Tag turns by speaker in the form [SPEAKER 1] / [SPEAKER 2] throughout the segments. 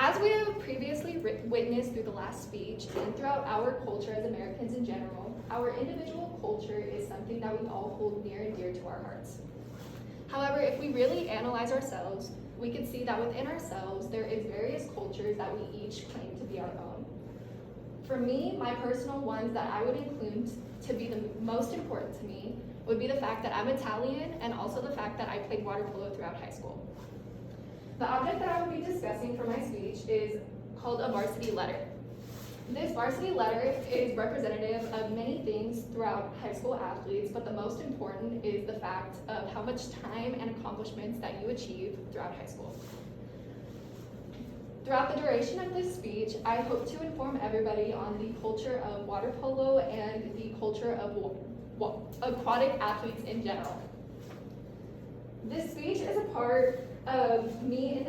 [SPEAKER 1] As we have previously witnessed through the last speech and throughout our culture as Americans in general, our individual culture is something that we all hold near and dear to our hearts. However, if we really analyze ourselves, we can see that within ourselves there is various cultures that we each claim to be our own. For me, my personal ones that I would include to be the most important to me would be the fact that I'm Italian and also the fact that I played water polo throughout high school. The object that I will be discussing for my speech is called a varsity letter. This varsity letter is representative of many things throughout high school athletes, but the most important is the fact of how much time and accomplishments that you achieve throughout high school. Throughout the duration of this speech, I hope to inform everybody on the culture of water polo and the culture of aquatic athletes in general. This speech is a part of me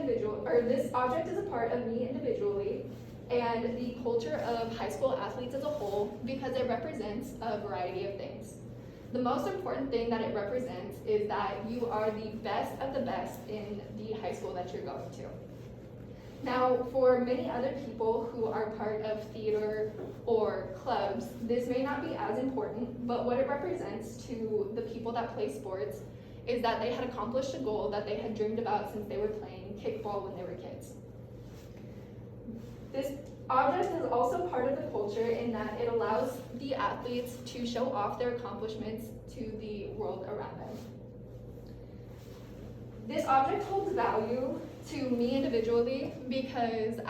[SPEAKER 1] this object is a part of me individually and the culture of high school athletes as a whole because it represents a variety of things. The most important thing that it represents is that you are the best of the best in the high school that you're going to. Now, for many other people who are part of theater or clubs, this may not be as important, but what it represents to the people that play sports is that they had accomplished a goal that they had dreamed about since they were playing kickball when they were kids. This object is also part of the culture in that it allows the athletes to show off their accomplishments to the world around them. This object holds value to me individually because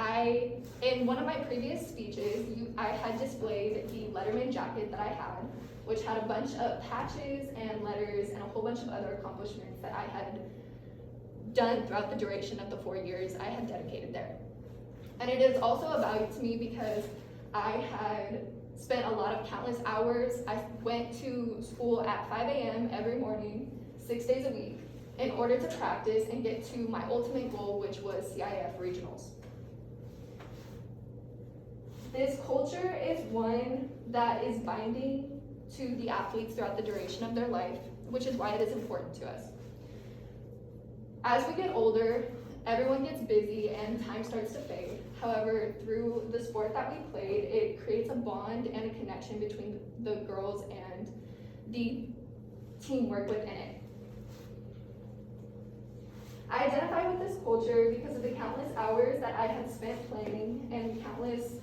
[SPEAKER 1] in one of my previous speeches, I had displayed the Letterman jacket that I had, which had a bunch of patches and letters and a whole bunch of other accomplishments that I had done throughout the duration of the 4 years I had dedicated there. And it is also a value to me because I had spent a lot of countless hours. I went to school at 5 a.m. every morning, 6 days a week, in order to practice and get to my ultimate goal, which was CIF regionals. This culture is one that is binding to the athletes throughout the duration of their life, which is why it is important to us. As we get older, everyone gets busy and time starts to fade. However, through the sport that we played, it creates a bond and a connection between the girls and the teamwork within it. I identify with this culture because of the countless hours that I had spent playing and countless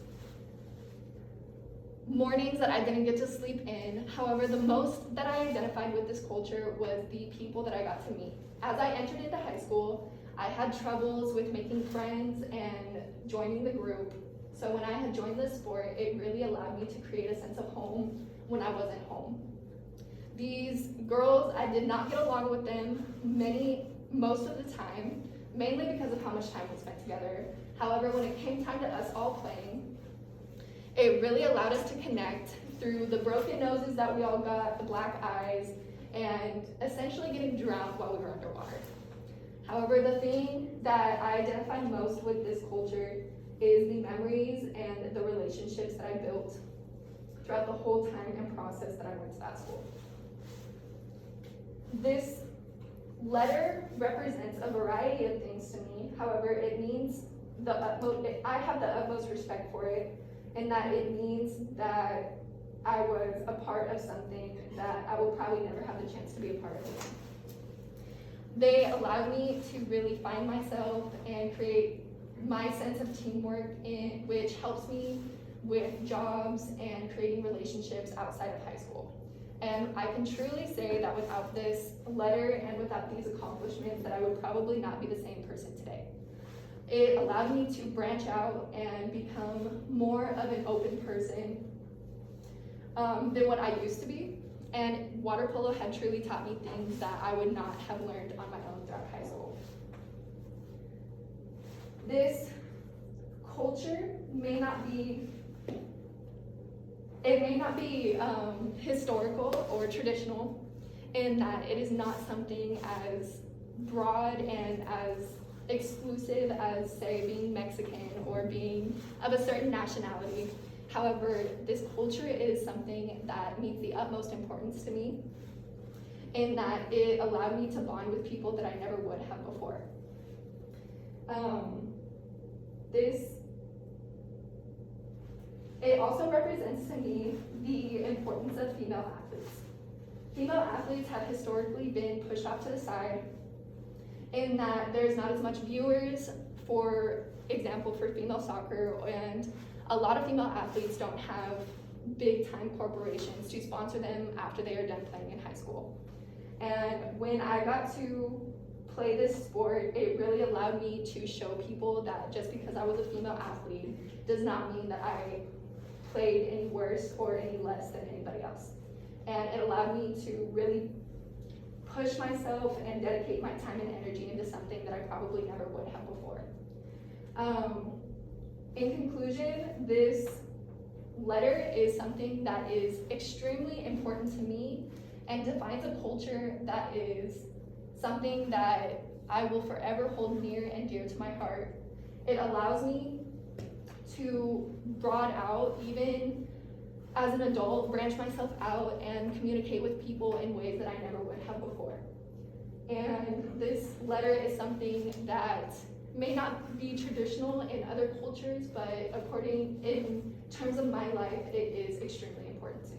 [SPEAKER 1] mornings that I didn't get to sleep in. However, the most that I identified with this culture was the people that I got to meet. As I entered into high school, I had troubles with making friends and joining the group. So when I had joined this sport, it really allowed me to create a sense of home when I wasn't home. These girls, I did not get along with them most of the time, mainly because of how much time we spent together. However, when it came time to us all playing, it really allowed us to connect through the broken noses that we all got, the black eyes, and essentially getting drowned while we were underwater. However, the thing that I identify most with this culture is the memories and the relationships that I built throughout the whole time and process that I went to that school. This letter represents a variety of things to me. However, it means I have the utmost respect for it, and that it means that I was a part of something that I will probably never have the chance to be a part of again. They allowed me to really find myself and create my sense of teamwork, which helps me with jobs and creating relationships outside of high school. And I can truly say that without this letter and without these accomplishments, that I would probably not be the same person today. It allowed me to branch out and become more of an open person than what I used to be. And water polo had truly taught me things that I would not have learned on my own throughout high school. This culture may not be historical or traditional in that it is not something as broad and as exclusive as, say, being Mexican or being of a certain nationality. However, this culture is something that means the utmost importance to me in that it allowed me to bond with people that I never would have before. It also represents to me the importance of female athletes. Female athletes have historically been pushed off to the side in that there's not as much viewers, for example, for female soccer, and a lot of female athletes don't have big time corporations to sponsor them after they are done playing in high school. And when I got to play this sport, it really allowed me to show people that just because I was a female athlete does not mean that I played any worse or any less than anybody else. And it allowed me to really push myself and dedicate my time and energy into something that I probably never would have before. In conclusion, this letter is something that is extremely important to me and defines a culture that is something that I will forever hold near and dear to my heart. It allows me to broaden out, even as an adult, branch myself out and communicate with people in ways that I never would have before. And this letter is something that may not be traditional in other cultures, but in terms of my life, it is extremely important to me.